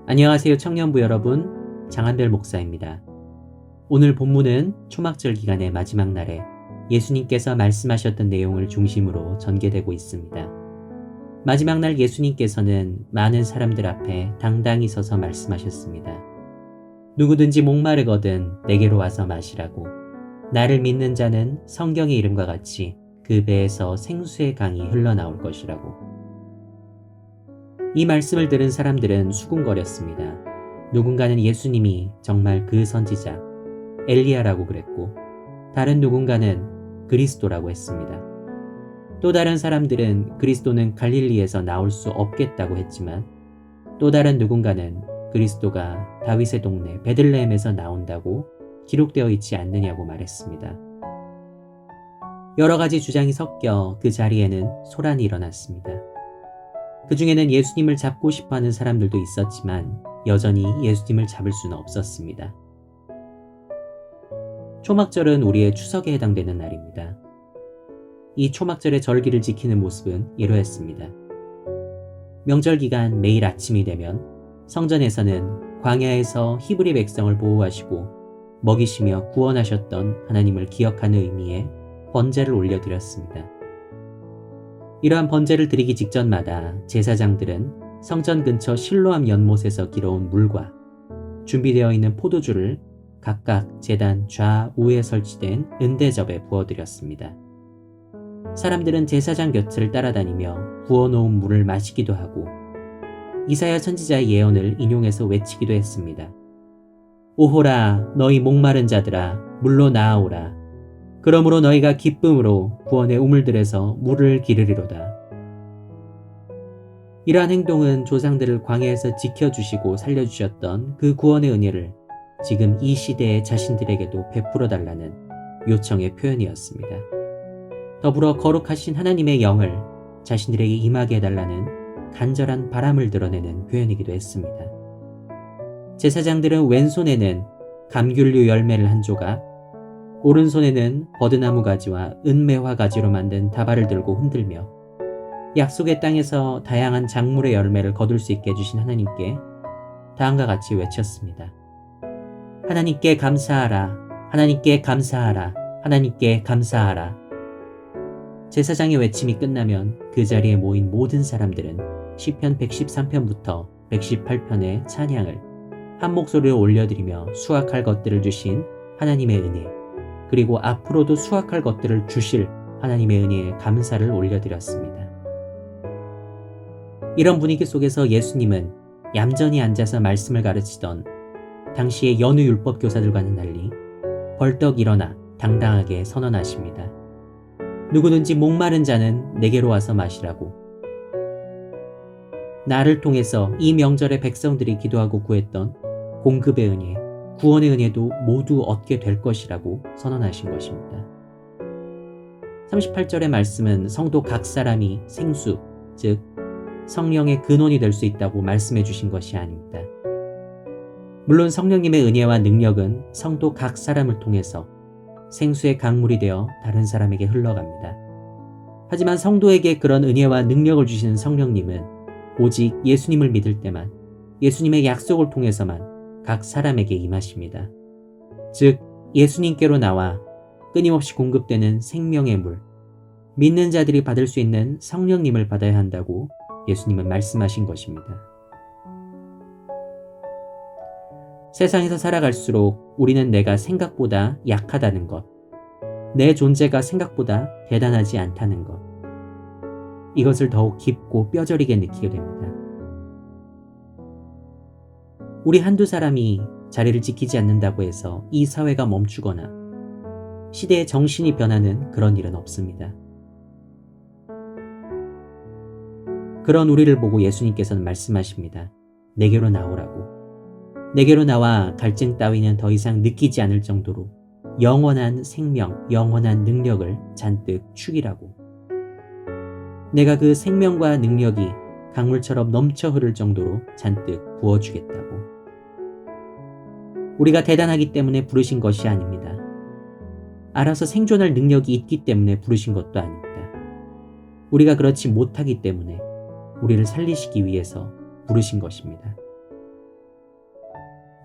안녕하세요, 청년부 여러분. 장한별 목사입니다. 오늘 본문은 초막절 기간의 마지막 날에 예수님께서 말씀하셨던 내용을 중심으로 전개되고 있습니다. 마지막 날 예수님께서는 많은 사람들 앞에 당당히 서서 말씀하셨습니다. 누구든지 목마르거든 내게로 와서 마시라고. 나를 믿는 자는 성경의 이름과 같이 그 배에서 생수의 강이 흘러나올 것이라고. 이 말씀을 들은 사람들은 수군거렸습니다. 누군가는 예수님이 정말 그 선지자 엘리야라고 그랬고, 다른 누군가는 그리스도라고 했습니다. 또 다른 사람들은 그리스도는 갈릴리에서 나올 수 없겠다고 했지만, 또 다른 누군가는 그리스도가 다윗의 동네 베들레헴에서 나온다고 기록되어 있지 않느냐고 말했습니다. 여러 가지 주장이 섞여 그 자리에는 소란이 일어났습니다. 그 중에는 예수님을 잡고 싶어하는 사람들도 있었지만 여전히 예수님을 잡을 수는 없었습니다. 초막절은 우리의 추석에 해당되는 날입니다. 이 초막절의 절기를 지키는 모습은 이러했습니다. 명절 기간 매일 아침이 되면 성전에서는 광야에서 히브리 백성을 보호하시고 먹이시며 구원하셨던 하나님을 기억하는 의미에 번제를 올려드렸습니다. 이러한 번제를 드리기 직전마다 제사장들은 성전 근처 실로암 연못에서 길어온 물과 준비되어 있는 포도주를 각각 제단 좌우에 설치된 은대접에 부어드렸습니다. 사람들은 제사장 곁을 따라다니며 부어놓은 물을 마시기도 하고 이사야 선지자의 예언을 인용해서 외치기도 했습니다. 오호라 너희 목마른 자들아 물로 나아오라. 그러므로 너희가 기쁨으로 구원의 우물들에서 물을 기르리로다. 이러한 행동은 조상들을 광야에서 지켜주시고 살려주셨던 그 구원의 은혜를 지금 이 시대의 자신들에게도 베풀어 달라는 요청의 표현이었습니다. 더불어 거룩하신 하나님의 영을 자신들에게 임하게 해달라는 간절한 바람을 드러내는 표현이기도 했습니다. 제사장들은 왼손에는 감귤류 열매를 한 조각, 오른손에는 버드나무 가지와 은매화 가지로 만든 다발을 들고 흔들며 약속의 땅에서 다양한 작물의 열매를 거둘 수 있게 해주신 하나님께 다음과 같이 외쳤습니다. 하나님께 감사하라. 하나님께 감사하라. 하나님께 감사하라. 제사장의 외침이 끝나면 그 자리에 모인 모든 사람들은 시편 113편부터 118편의 찬양을 한 목소리로 올려드리며 수확할 것들을 주신 하나님의 은혜, 그리고 앞으로도 수확할 것들을 주실 하나님의 은혜에 감사를 올려드렸습니다. 이런 분위기 속에서 예수님은 얌전히 앉아서 말씀을 가르치던 당시의 연후 율법 교사들과는 달리 벌떡 일어나 당당하게 선언하십니다. 누구든지 목마른 자는 내게로 와서 마시라고. 나를 통해서 이 명절에 백성들이 기도하고 구했던 공급의 은혜, 구원의 은혜도 모두 얻게 될 것이라고 선언하신 것입니다. 38절의 말씀은 성도 각 사람이 생수, 즉 성령의 근원이 될 수 있다고 말씀해 주신 것이 아닙니다. 물론 성령님의 은혜와 능력은 성도 각 사람을 통해서 생수의 강물이 되어 다른 사람에게 흘러갑니다. 하지만 성도에게 그런 은혜와 능력을 주시는 성령님은 오직 예수님을 믿을 때만, 예수님의 약속을 통해서만 각 사람에게 임하십니다. 즉 예수님께로 나와 끊임없이 공급되는 생명의 물, 믿는 자들이 받을 수 있는 성령님을 받아야 한다고 예수님은 말씀하신 것입니다. 세상에서 살아갈수록 우리는 내가 생각보다 약하다는 것, 내 존재가 생각보다 대단하지 않다는 것, 이것을 더욱 깊고 뼈저리게 느끼게 됩니다. 우리 한두 사람이 자리를 지키지 않는다고 해서 이 사회가 멈추거나 시대의 정신이 변하는 그런 일은 없습니다. 그런 우리를 보고 예수님께서는 말씀하십니다. 내게로 나오라고. 내게로 나와 갈증 따위는 더 이상 느끼지 않을 정도로 영원한 생명, 영원한 능력을 잔뜩 축이라고. 내가 그 생명과 능력이 강물처럼 넘쳐 흐를 정도로 잔뜩 부어주겠다고. 우리가 대단하기 때문에 부르신 것이 아닙니다. 알아서 생존할 능력이 있기 때문에 부르신 것도 아닙니다. 우리가 그렇지 못하기 때문에 우리를 살리시기 위해서 부르신 것입니다.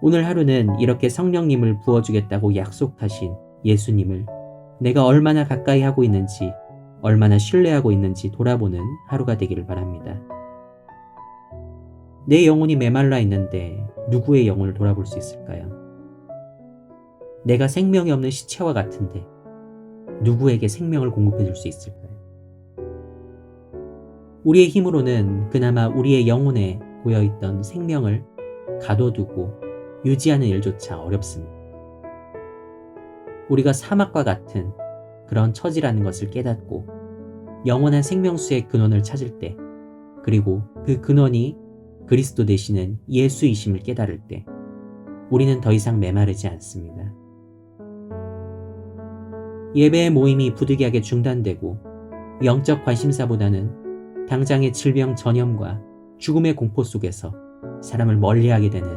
오늘 하루는 이렇게 성령님을 부어주겠다고 약속하신 예수님을 내가 얼마나 가까이 하고 있는지, 얼마나 신뢰하고 있는지 돌아보는 하루가 되기를 바랍니다. 내 영혼이 메말라 있는데 누구의 영혼을 돌아볼 수 있을까요? 내가 생명이 없는 시체와 같은데 누구에게 생명을 공급해 줄 수 있을까요? 우리의 힘으로는 그나마 우리의 영혼에 고여있던 생명을 가둬두고 유지하는 일조차 어렵습니다. 우리가 사막과 같은 그런 처지라는 것을 깨닫고 영원한 생명수의 근원을 찾을 때, 그리고 그 근원이 그리스도 되시는 예수이심을 깨달을 때 우리는 더 이상 메마르지 않습니다. 예배의 모임이 부득이하게 중단되고 영적 관심사보다는 당장의 질병 전염과 죽음의 공포 속에서 사람을 멀리하게 되는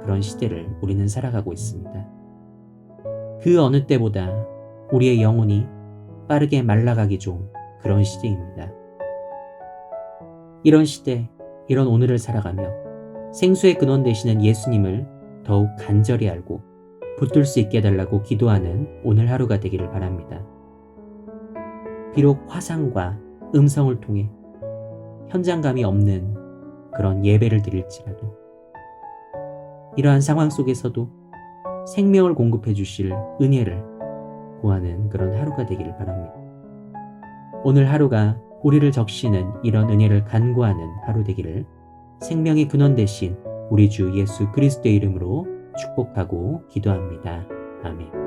그런 시대를 우리는 살아가고 있습니다. 그 어느 때보다 우리의 영혼이 빠르게 말라가기 좋은 그런 시대입니다. 이런 시대, 이런 오늘을 살아가며 생수의 근원 되시는 예수님을 더욱 간절히 알고 붙들 수 있게 해달라고 기도하는 오늘 하루가 되기를 바랍니다. 비록 화상과 음성을 통해 현장감이 없는 그런 예배를 드릴지라도 이러한 상황 속에서도 생명을 공급해 주실 은혜를 구하는 그런 하루가 되기를 바랍니다. 오늘 하루가 우리를 적시는 이런 은혜를 간구하는 하루 되기를 생명의 근원 되신 우리 주 예수 그리스도의 이름으로 축복하고 기도합니다. 아멘.